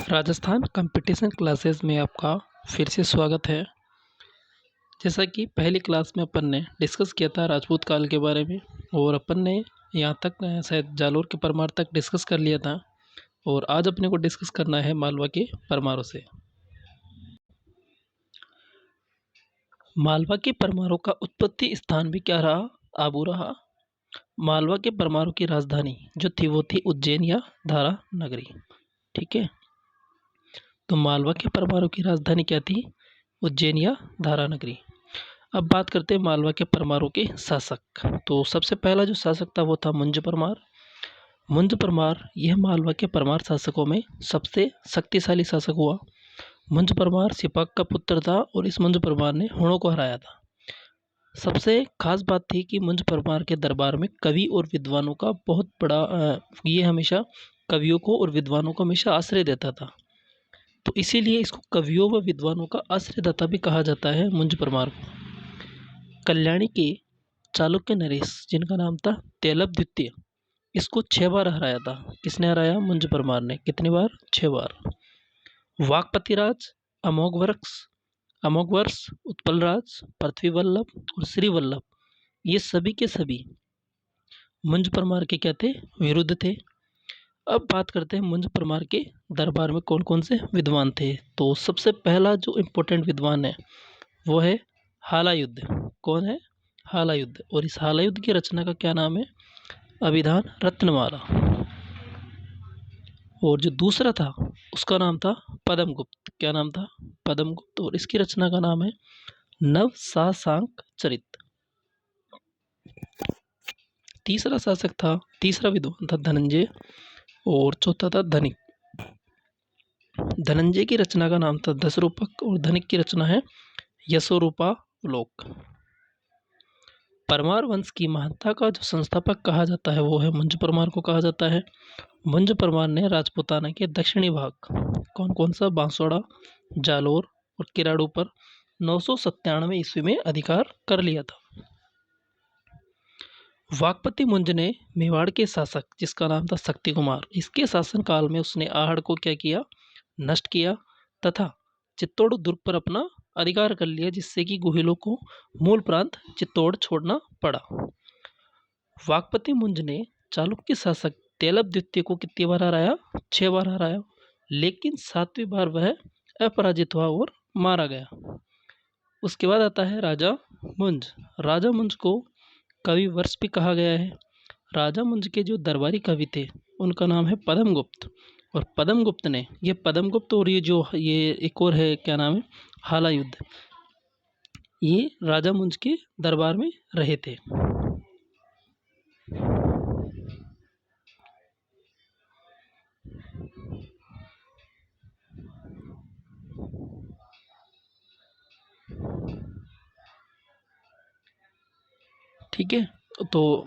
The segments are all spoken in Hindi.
राजस्थान कंपटीशन क्लासेस में आपका फिर से स्वागत है। जैसा कि पहली क्लास में अपन ने डिस्कस किया था राजपूत काल के बारे में और अपन ने यहाँ तक शायद जालोर के परमार तक डिस्कस कर लिया था और आज अपने को डिस्कस करना है मालवा के परमारों से। मालवा के परमारों का उत्पत्ति स्थान भी क्या रहा? आबू रहा। मालवा के परमारों की राजधानी जो थी वो थी उज्जैन या धारा नगरी। ठीक है, तो मालवा के परमारों की राजधानी क्या थी? उज्जैन या धारा नगरी। अब बात करते हैं मालवा के परमारों के शासक। तो सबसे पहला जो शासक था वो था मुंज परमार। मुंज परमार यह मालवा के परमार शासकों में सबसे शक्तिशाली शासक हुआ। मुंज परमार सिपाक का पुत्र था और इस मुंज परमार ने हुणों को हराया था। सबसे खास बात थी कि मुंज परमार के दरबार में कवि और विद्वानों का बहुत बड़ा ये हमेशा कवियों को और विद्वानों को हमेशा आश्रय देता था, तो इसीलिए इसको कवियों व विद्वानों का आश्रयदाता भी कहा जाता है मुंज परमार को। कल्याणी के चालुक्य नरेश जिनका नाम था तेलप द्वितीय, इसको 6 बार हराया था। किसने हराया? मुंज परमार ने। कितनी बार? 6 बार। वाकपति राज, अमोघ वर्ष, उत्पल राज, पृथ्वी वल्लभ और श्री वल्लभ, ये सभी के सभी मुंज परमार के क्या थे? विरुद्ध थे। अब बात करते हैं मुंज परमार के दरबार में कौन कौन से विद्वान थे। तो सबसे पहला जो इम्पोर्टेंट विद्वान है वो है हालायुद्ध। कौन है? हालायुद्ध। और इस हालायुद्ध की रचना का क्या नाम है? अभिधान रत्नमाला। और जो दूसरा था उसका नाम था पद्मगुप्त। क्या नाम था? पद्मगुप्त। और इसकी रचना का नाम है नव सासांक चरित। तीसरा विद्वान था धनंजय और चौथा था धनिक। धनंजय की रचना का नाम था दशरूपक और धनिक की रचना है यशोरूपालोक। परमार वंश की महानता का जो संस्थापक कहा जाता है वो है मुंज परमार को कहा जाता है। मुंज परमार ने राजपूताना के दक्षिणी भाग कौन कौन सा? बांसवाड़ा, जालोर और किराड़ू पर 997 ईस्वी में अधिकार कर लिया था। वाकपति मुंज ने मेवाड़ के शासक जिसका नाम था शक्ति कुमार, इसके शासन काल में उसने आहड़ को क्या किया? नष्ट किया तथा चित्तौड़ दुर्ग पर अपना अधिकार कर लिया, जिससे कि गुहिलों को मूल प्रांत चित्तौड़ छोड़ना पड़ा। वाकपति मुंज ने चालुक्य शासक तेलप द्वितीय को कितनी बार हराया? 6 बार हराया, लेकिन 7वीं बार वह अपराजित हुआ और मारा गया। उसके बाद आता है राजा मुंज। राजा मुंज को कवि वर्ष भी कहा गया है। राजा मुंज के जो दरबारी कवि थे उनका नाम है पद्मगुप्त। और पद्मगुप्त ने पद्मगुप्त और ये एक और है, क्या नाम है? हालायुद्ध, ये राजा मुंज के दरबार में रहे थे। ठीक है, तो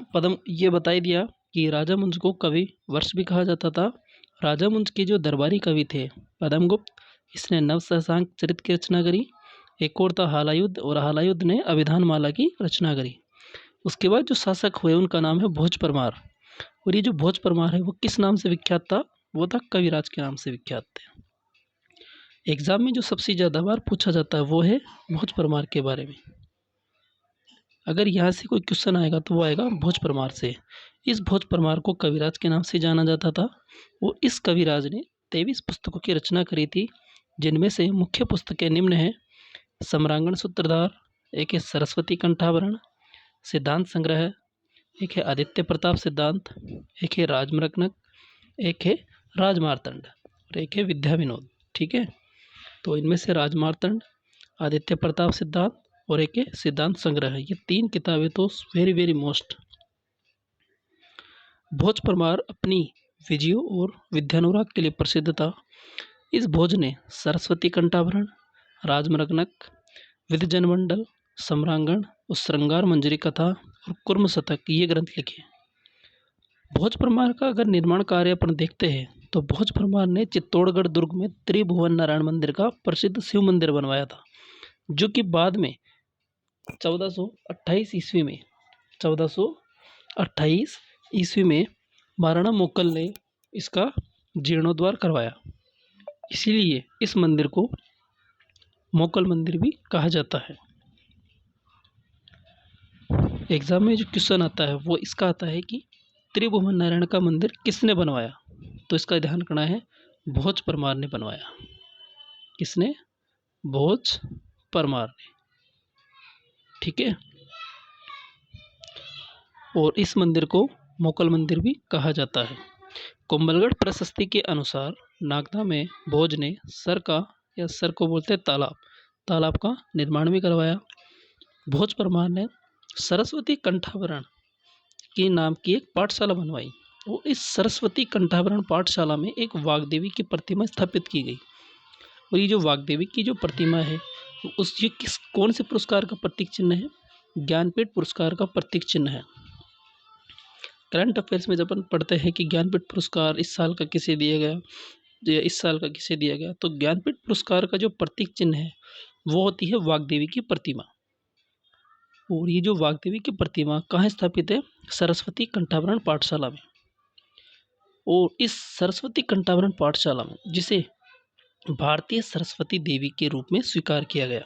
ये बता ही दिया कि राजा मुंज को कवि वर्ष भी कहा जाता था। राजा मुंज के जो दरबारी कवि थे पद्मगुप्त, इसने नव सहसांक चरित की रचना करी। एक और था हालायुद्ध, और हालायुद्ध ने अभिधान माला की रचना करी। उसके बाद जो शासक हुए उनका नाम है भोज परमार। और ये जो भोज परमार है वो किस नाम से विख्यात था? वो था कविराज के नाम से विख्यात थे। एग्जाम में जो सबसे ज़्यादा बार पूछा जाता है वो है भोज परमार के बारे में। अगर यहाँ से कोई क्वेश्चन आएगा तो वो आएगा भोज परमार से। इस भोज परमार को कविराज के नाम से जाना जाता था। वो इस कविराज ने 23 पुस्तकों की रचना करी थी, जिनमें से मुख्य पुस्तकें निम्न हैं: सम्रांगण सूत्रधार, एक है सरस्वती कंठाभरण, सिद्धांत संग्रह, एक है आदित्य प्रताप सिद्धांत, एक है राजमरकनक, एक है राजमार्तंड और एक है विद्या विनोद। ठीक है, तो इनमें से राजमार्तंड, आदित्य प्रताप सिद्धांत और एक है सिद्धांत संग्रह, ये 3 किताबें तो वेरी वेरी मोस्ट। भोज परमार अपनी विजयों और विद्यानुराग के लिए प्रसिद्ध था। इस भोज ने सरस्वती कंठाभरण, राजमरकनक, विद्यजन मंडल, सम्रांगण और श्रृंगार मंजरी कथा और कुर्म शतक ये ग्रंथ लिखे। भोज परमार का अगर निर्माण कार्य अपन देखते हैं तो भोज परमार ने चित्तौड़गढ़ दुर्ग में त्रिभुवन नारायण मंदिर का प्रसिद्ध शिव मंदिर बनवाया था, जो कि बाद में 1428 ईस्वी में महाराणा मोकल ने इसका जीर्णोद्धार करवाया। इसीलिए इस मंदिर को मोकल मंदिर भी कहा जाता है। एग्जाम में जो क्वेश्चन आता है वो इसका आता है कि त्रिभुवन नारायण का मंदिर किसने बनवाया? तो इसका ध्यान रखना है, भोज परमार ने बनवाया। किसने? भोज परमार ने। ठीक है। और इस मंदिर को मोकल मंदिर भी कहा जाता है। कुंभलगढ़ प्रशस्ति के अनुसार नागदा में भोज ने सर का, या सर को बोलते हैं तालाब का निर्माण भी करवाया। भोज परमार ने सरस्वती कंठाभरण के नाम की एक पाठशाला बनवाई। और इस सरस्वती कंठाभरण पाठशाला में एक वाग्देवी की प्रतिमा स्थापित की गई। और ये जो वाग्देवी की जो प्रतिमा है उस ये कौन से पुरस्कार का प्रतीक चिन्ह है? ज्ञानपीठ पुरस्कार का प्रतीक चिन्ह है। करंट अफेयर्स में जब अपन पढ़ते हैं कि ज्ञानपीठ पुरस्कार इस साल का किसे दिया गया, या इस साल का किसे दिया गया, तो ज्ञानपीठ पुरस्कार का जो प्रतीक चिन्ह है वो होती है वाग्देवी की प्रतिमा। और ये जो वाग्देवी की प्रतिमा कहाँ स्थापित है? सरस्वती कंठाभरण पाठशाला में। और इस सरस्वती कंठाभरण पाठशाला में जिसे भारतीय सरस्वती देवी के रूप में स्वीकार किया गया।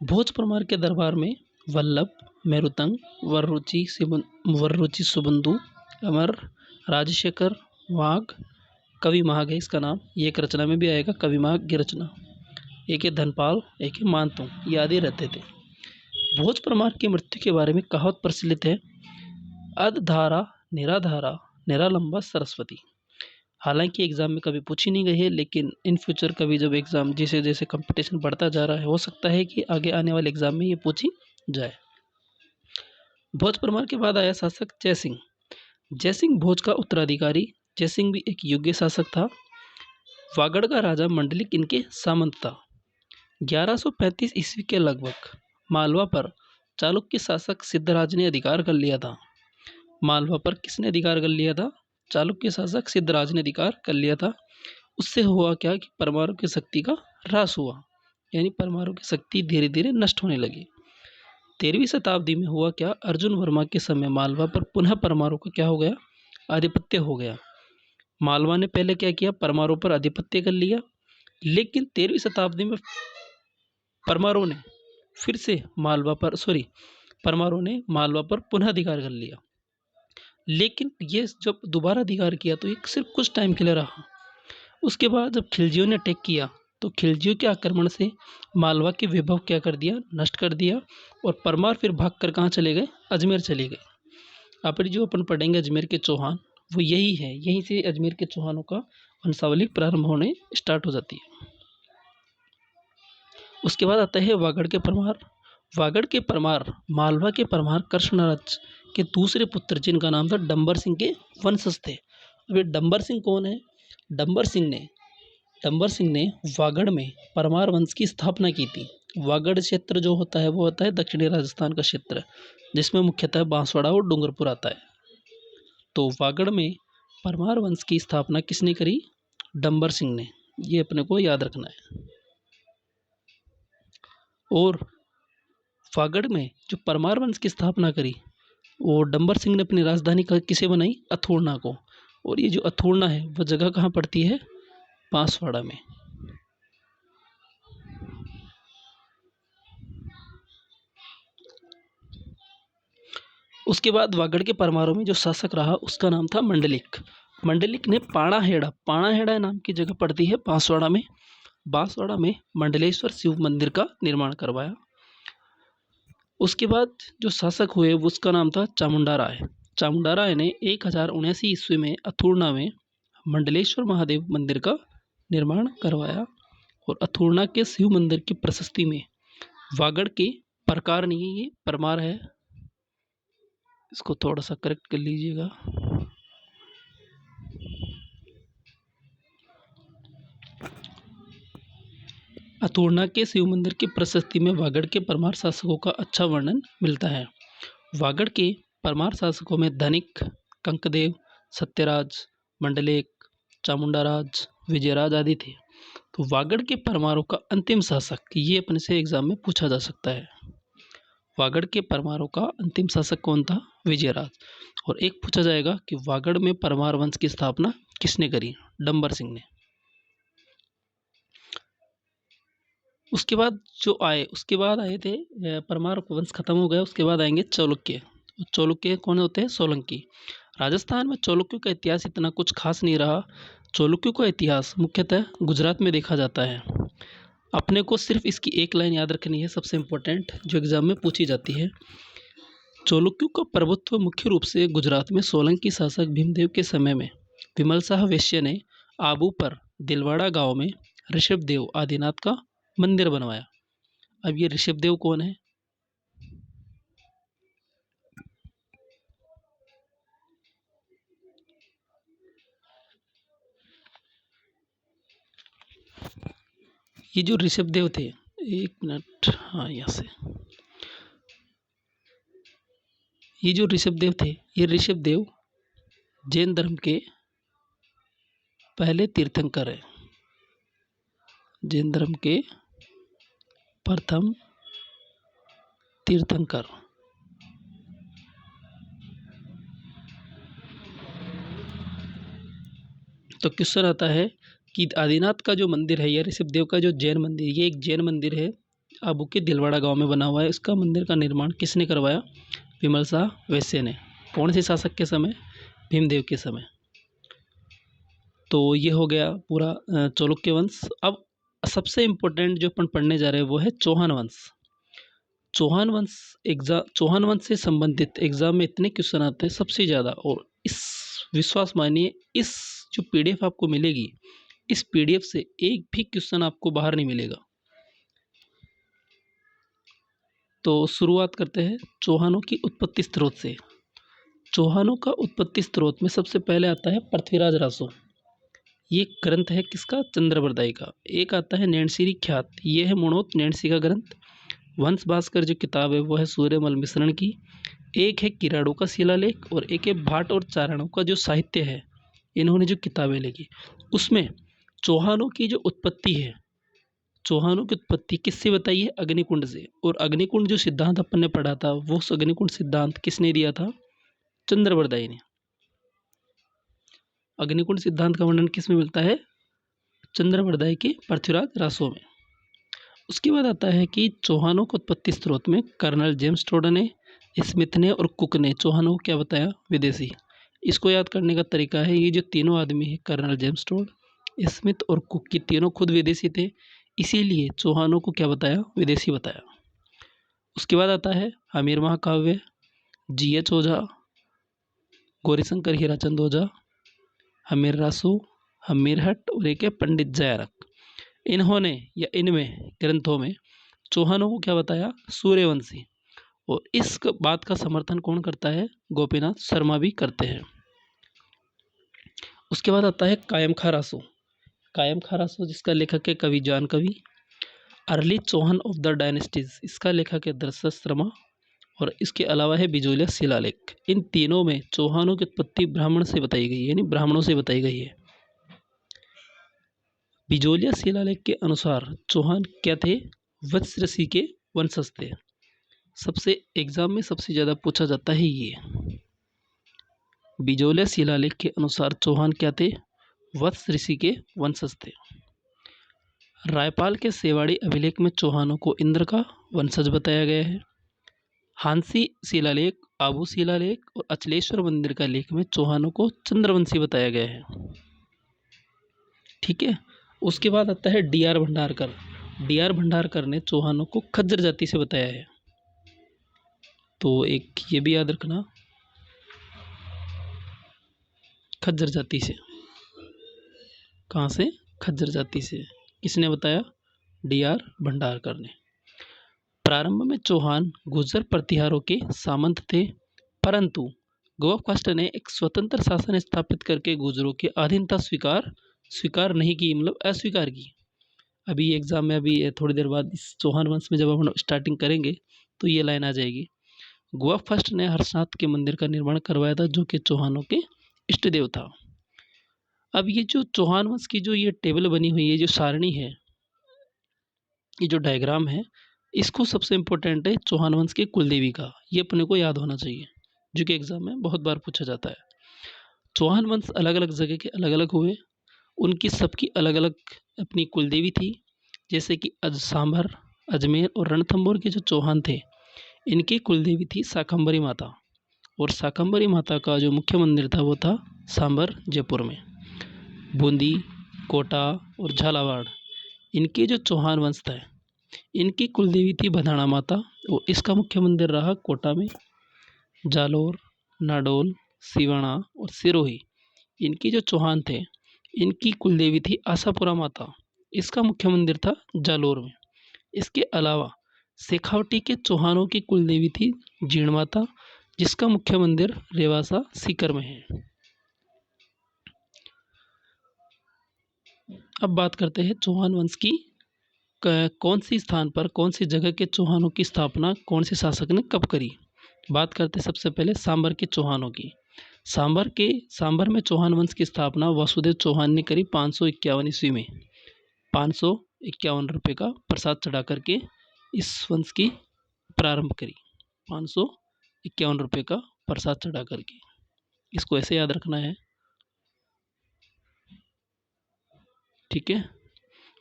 भोज परमार के दरबार में वल्लभ, मेरुतंग, वररुचि सुबंधु, अमर, राजशेखर, वाघ, कवि महाग है इसका नाम, ये एक रचना में भी आएगा, कवि महाग की रचना, एक है धनपाल, एक है मानतों, ये आदि रहते थे। भोज परमार की मृत्यु के बारे में कहावत प्रचलित है, अधधारा निराधारा निरालंबा सरस्वती। हालांकि एग्जाम में कभी पूछी नहीं गई है, लेकिन इन फ्यूचर कभी जब एग्जाम जैसे जैसे कंपटीशन बढ़ता जा रहा है हो सकता है कि आगे आने वाले एग्जाम में ये पूछी जाए। भोज परमार के बाद आया शासक जयसिंह। जयसिंह भोज का उत्तराधिकारी। जयसिंह भी एक योग्य शासक था। वागड़ का राजा मंडलिक इनके सामंत था। 1135 ईस्वी के लगभग मालवा पर चालुक्य शासक सिद्धराज ने अधिकार कर लिया था। मालवा पर किसने अधिकार कर लिया था? चालुक्य शासक सिद्धराज ने अधिकार कर लिया था। उससे हुआ क्या कि परमाणु की शक्ति का ह्रास हुआ, यानी परमाणु की शक्ति धीरे धीरे नष्ट होने लगी। 13वीं शताब्दी में हुआ क्या? अर्जुन वर्मा के समय मालवा पर पुनः परमाणु का क्या हो गया? आधिपत्य हो गया। मालवा ने पहले क्या किया? परमाणु पर आधिपत्य कर लिया, लेकिन 13वीं शताब्दी में परमाणु ने फिर से परमाणु ने मालवा पर पुनः अधिकार कर लिया। लेकिन ये जब दोबारा अधिकार किया तो ये सिर्फ कुछ टाइम के लिए रहा। उसके बाद जब खिलजियों ने अटैक किया तो खिलजियों के आक्रमण से मालवा के वैभव क्या कर दिया? नष्ट कर दिया। और परमार फिर भागकर कहाँ चले गए? अजमेर चले गए। आप जो अपन पढ़ेंगे अजमेर के चौहान, वो यही है, यहीं से अजमेर के चौहानों का वंशावली प्रारंभ होने स्टार्ट हो जाती है। उसके बाद आता है वागड़ के परमार। वागड़ के परमार मालवा के परमार कृष्णराज के दूसरे पुत्र, जिनका नाम था डंबर सिंह, के वंशज थे। अब ये डंबर सिंह कौन है? डंबर सिंह ने वागड़ में परमार वंश की स्थापना की थी। वागड़ क्षेत्र जो होता है वो होता है दक्षिणी राजस्थान का क्षेत्र, जिसमें मुख्यतः बांसवाड़ा और डूंगरपुर आता है। तो वागड़ में परमार वंश की स्थापना किसने करी? डंबर सिंह ने। ये अपने को याद रखना है। और वागड़ में जो परमार वंश की स्थापना करी वो डंबर सिंह ने अपनी राजधानी किसे बनाई? अथोड़ना को। और ये जो अथोड़ना है वो जगह कहाँ पड़ती है? बांसवाड़ा में। उसके बाद वागड़ के परमारों में जो शासक रहा उसका नाम था मंडलिक। मंडलिक ने पाणाहेड़ा नाम की जगह पड़ती है बांसवाड़ा में। बांसवाड़ा में मंडलेश्वर शिव मंदिर का निर्माण करवाया। उसके बाद जो शासक हुए उसका नाम था चामुंडा राय। चामुंडा राय ने 1079 ईस्वी में अथुर्णा में मंडलेश्वर महादेव मंदिर का निर्माण करवाया। और अथुर्णा के शिव मंदिर की प्रशस्ति में वागड़ के प्रकार नहीं है, ये परमार है, इसको थोड़ा सा करेक्ट कर लीजिएगा। अथुर्णा के शिव मंदिर की प्रशस्ति में वागड़ के परमार शासकों का अच्छा वर्णन मिलता है। वागड़ के परमार शासकों में धनिक, कंकदेव, सत्यराज, मंडलेक, चामुंडाराज, विजयराज आदि थे। तो वागड़ के परमारों का अंतिम शासक, ये अपने से एग्जाम में पूछा जा सकता है। वागड़ के परमारों का अंतिम शासक कौन था? विजयराज। और एक पूछा जाएगा कि वागड़ में परमार वंश की स्थापना किसने करी? डंबर सिंह ने। उसके बाद उसके बाद आए थे परमार वंश खत्म हो गया, उसके बाद आएंगे चालुक्य। चालुक्य कौन होते हैं? सोलंकी। राजस्थान में चालुक्यों का इतिहास इतना कुछ खास नहीं रहा। चालुक्यों का इतिहास मुख्यतः गुजरात में देखा जाता है। अपने को सिर्फ इसकी एक लाइन याद रखनी है, सबसे इंपॉर्टेंट, जो एग्जाम में पूछी जाती है। चालुक्यों का प्रभुत्व मुख्य रूप से गुजरात में सोलंकी शासक भीमदेव के समय में विमल शाह वैश्य ने आबू पर दिलवाड़ा गांव में ऋषभदेव आदिनाथ का मंदिर बनवाया। अब ये ऋषभदेव कौन है? ये जो ऋषभदेव थे, एक मिनट, हाँ यहाँ से, ये जो ऋषभदेव थे, ये ऋषभदेव जैन धर्म के पहले तीर्थंकर है। जैन धर्म के प्रथम तीर्थंकर। तो क्वेश्चन आता है कि आदिनाथ का जो मंदिर है, या ऋषभदेव का जो जैन मंदिर, ये एक जैन मंदिर है, आबू के दिलवाड़ा गांव में बना हुआ है। इसका मंदिर का निर्माण किसने करवाया? विमल शाह वैश्य ने। कौन से शासक के समय? भीमदेव के समय। तो ये हो गया पूरा चालुक्य वंश। अब सबसे इम्पोर्टेंट जो अपन पढ़ने जा रहे हैं वो है चौहान वंश। चौहान वंश से संबंधित एग्जाम में इतने क्वेश्चन आते हैं सबसे ज़्यादा, और इस विश्वास मानिए, इस जो पीडीएफ आपको मिलेगी, इस पीडीएफ से एक भी क्वेश्चन आपको बाहर नहीं मिलेगा। तो शुरुआत करते हैं चौहानों की उत्पत्ति स्रोत से। चौहानों का उत्पत्ति स्रोत में सबसे पहले आता है पृथ्वीराज रासो। ये ग्रंथ है किसका? चंद्रबरदाई का। एक आता है नैणसीरी ख्यात, ये है मनोत नैणसी का ग्रंथ। वंश भास्कर जो किताब है वो है सूर्यमल मिश्रण की। एक है किराड़ू का शिलालेख, और एक है भाट और चारणों का जो साहित्य है, इन्होंने जो किताबें लिखी, उसमें चौहानों की जो उत्पत्ति है, चौहानों की उत्पत्ति किससे बताई है? अग्निकुंड से। और अग्निकुंड जो सिद्धांत अपन ने पढ़ा था, वो अग्निकुंड सिद्धांत किसने दिया था? चंद्रबरदाई ने। अग्निकुंड सिद्धांत का वर्णन किस में मिलता है? चंद्रबरदाई के पृथ्वीराज रासो में। उसके बाद आता है कि चौहानों को उत्पत्ति स्रोत में कर्नल जेम्स टोड ने, स्मिथ ने और कुक ने चौहानों को क्या बताया? विदेशी। इसको याद करने का तरीका है, ये जो तीनों आदमी है, कर्नल जेम्स टोड, स्मिथ और कुक, की तीनों खुद विदेशी थे, इसीलिए चौहानों को क्या बताया? विदेशी बताया। उसके बाद आता है हमीर महाकाव्य, जी.एच. ओझा, गौरीशंकर हीराचंद ओझा, हमीर रासो, हमीर हट, और एक है पंडित जयारक। इन्होंने या इनमें ग्रंथों में चौहानों को क्या बताया? सूर्यवंशी। और इस बात का समर्थन कौन करता है? गोपीनाथ शर्मा भी करते हैं। उसके बाद आता है कायम खा रासो। कायम खा रासो जिसका लेखक है कवि जान कवि। Early Chauhan of the dynasties, इसका लेखक है दशरथ शर्मा। और इसके अलावा है बिजोलिया शिलालेख। इन तीनों में चौहानों की उत्पत्ति ब्राह्मण से बताई गई है, यानी ब्राह्मणों से बताई गई है। बिजोलिया शिलालेख के अनुसार चौहान क्या थे? वत्स ऋषि के वंशज थे। सबसे एग्जाम में सबसे ज़्यादा पूछा जाता है ये। बिजोलिया शिलालेख के अनुसार चौहान क्या थे? वत्स ऋषि के वंशज थे। रायपाल के सेवाड़ी अभिलेख में चौहानों को इंद्र का वंशज बताया गया है। हांसी शिलालेख, आबू शिलालेख और अचलेश्वर मंदिर का लेख में चौहानों को चंद्रवंशी बताया गया है। ठीक है। उसके बाद आता है डी.आर. भंडारकर। डी.आर. भंडारकर ने चौहानों को खज्जर जाति से बताया है। तो एक ये भी याद रखना, खज्जर जाति से। कहाँ से? खज्जर जाति से। किसने बताया? डी.आर. भंडारकर ने। प्रारंभ में चौहान गुर्जर प्रतिहारों के सामंत थे, परंतु गोपाष्ट ने एक स्वतंत्र शासन स्थापित करके गुर्जरों की अधीनता स्वीकार नहीं की, मतलब अस्वीकार की। अभी एग्जाम में अभी थोड़ी देर बाद इस चौहान वंश में जब हम स्टार्टिंग करेंगे तो ये लाइन आ जाएगी। गोपाष्ट ने हर्षनाथ के मंदिर का निर्माण करवाया था, जो कि चौहानों के इष्ट देव था। अब ये जो चौहान वंश की जो ये टेबल बनी हुई है, जो सारणी है, ये जो डायग्राम है, इसको सबसे इम्पोर्टेंट है चौहान वंश के कुलदेवी का, ये अपने को याद होना चाहिए, जो कि एग्जाम में बहुत बार पूछा जाता है। चौहान वंश अलग अलग जगह के अलग अलग हुए। उनकी सबकी अलग अलग अपनी कुलदेवी थी। जैसे कि सांभर, अजमेर और रणथंभौर के जो चौहान थे, इनकी कुलदेवी थी शाकंभरी माता। और शाकंभरी माता का जो मुख्य मंदिर था वो था सांभर जयपुर में। बूंदी, कोटा और झालावाड़, इनके जो चौहान वंश था, इनकी कुलदेवी थी बधाना माता और इसका मुख्य मंदिर रहा कोटा में। जालोर, नाडोल, सिवाना और सिरोही, इनकी जो चौहान थे, इनकी कुलदेवी थी आशापुरा माता। इसका मुख्य मंदिर था जालोर में। इसके अलावा शेखावटी के चौहानों की कुलदेवी थी जीण माता, जिसका मुख्य मंदिर रेवासा सीकर में है। अब बात करते हैं चौहान वंश की कौन सी स्थान पर, कौन सी जगह के चौहानों की स्थापना कौन से शासक ने कब करी। बात करते हैं सबसे पहले सांबर के चौहानों की। सांबर में चौहान वंश की स्थापना वासुदेव चौहान ने करी 551 ईस्वी में। 551 रुपये का प्रसाद चढ़ा करके इस वंश की प्रारंभ करी। 551 रुपये का प्रसाद चढ़ा करके, इसको ऐसे याद रखना है, ठीक है।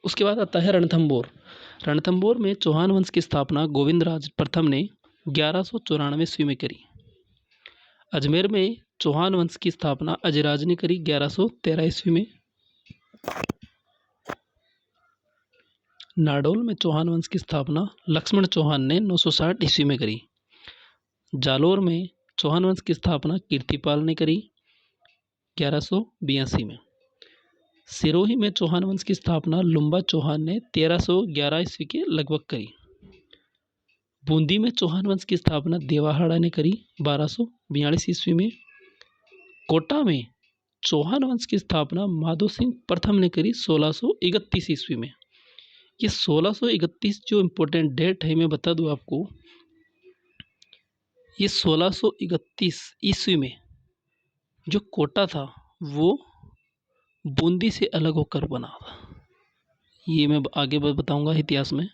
उसके बाद आता है रणथंभौर। रणथंभौर में चौहान वंश की स्थापना गोविंदराज प्रथम ने 1194 ईस्वी में करी। अजमेर में चौहान वंश की स्थापना अजयराज ने करी 1113 ईस्वी में। नाडोल में चौहान वंश की स्थापना लक्ष्मण चौहान ने 960 ईस्वी में करी। जालोर में चौहान वंश की स्थापना कीर्तिपाल ने करी 1182 में। सिरोही में चौहान वंश की स्थापना लुम्बा चौहान ने 1311 ईस्वी के लगभग करी। बूंदी में चौहान वंश की स्थापना देवाहाड़ा ने करी 1242 ईस्वी में। कोटा में चौहान वंश की स्थापना माधो सिंह प्रथम ने करी 1631 ईस्वी में। ये 1631 जो इम्पोर्टेंट डेट है, मैं बता दूं आपको, ये 1631 ईस्वी में जो कोटा था वो बूंदी से अलग होकर बना था। ये मैं आगे बताऊंगा इतिहास में।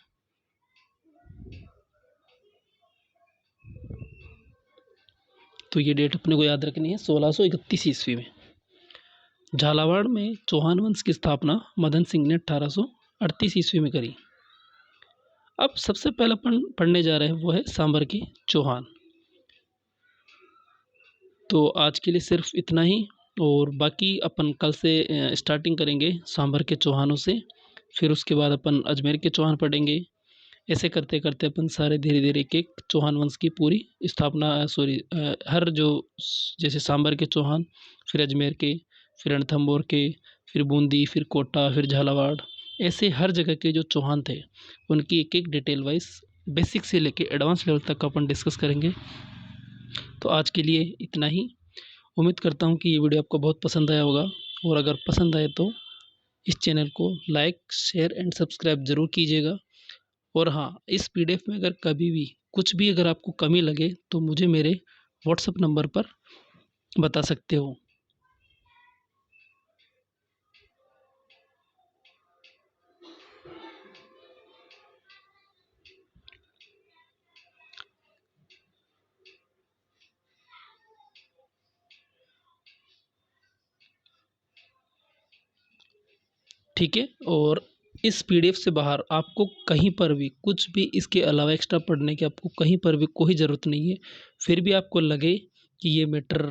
तो ये डेट अपने को याद रखनी है, 1631 ईस्वी में। झालावाड़ में चौहान वंश की स्थापना मदन सिंह ने 1838 ईस्वी में करी। अब सबसे पहले अपन पढ़ने जा रहे हैं वो है सांबर के चौहान। तो आज के लिए सिर्फ इतना ही, और बाकी अपन कल से स्टार्टिंग करेंगे सांबर के चौहानों से। फिर उसके बाद अपन अजमेर के चौहान पढ़ेंगे। ऐसे करते करते अपन सारे धीरे धीरे एक एक चौहान वंश की पूरी स्थापना हर जो, जैसे सांबर के चौहान, फिर अजमेर के, फिर रणथंभौर के, फिर बूंदी, फिर कोटा, फिर झालावाड़, ऐसे हर जगह के जो चौहान थे उनकी एक एक डिटेल वाइज बेसिक से लेके एडवांस लेवल तक अपन डिस्कस करेंगे। तो आज के लिए इतना ही। उम्मीद करता हूँ कि ये वीडियो आपको बहुत पसंद आया होगा, और अगर पसंद आए तो इस चैनल को लाइक, शेयर एंड सब्सक्राइब ज़रूर कीजिएगा। और हाँ, इस PDF में अगर कभी भी कुछ भी अगर आपको कमी लगे तो मुझे मेरे WhatsApp नंबर पर बता सकते हो। ठीक है। और इस PDF से बाहर आपको कहीं पर भी कुछ भी इसके अलावा एक्स्ट्रा पढ़ने की आपको कहीं पर भी कोई ज़रूरत नहीं है। फिर भी आपको लगे कि ये मैटर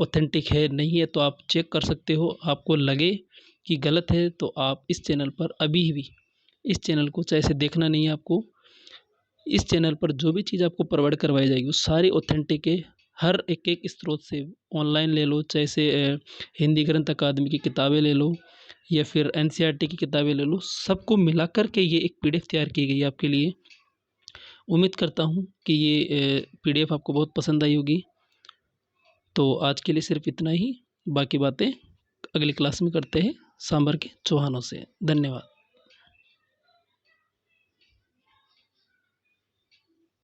ऑथेंटिक है, नहीं है, तो आप चेक कर सकते हो। आपको लगे कि गलत है तो आप इस चैनल पर अभी भी, इस चैनल को चाहे से देखना नहीं है आपको, इस चैनल पर जो भी चीज़ आपको प्रोवाइड करवाई जाएगी वो सारी ऑथेंटिक है। हर एक एक स्रोत से ऑनलाइन ले लो, चाहे से हिंदी ग्रंथ अकादमी की किताबें ले लो या फिर NCERT की किताबें ले लो, सबको मिला कर के ये एक PDF तैयार की गई है आपके लिए। उम्मीद करता हूँ कि ये PDF आपको बहुत पसंद आई होगी। तो आज के लिए सिर्फ इतना ही, बाकी बातें अगली क्लास में करते हैं सांबर के चौहानों से। धन्यवाद।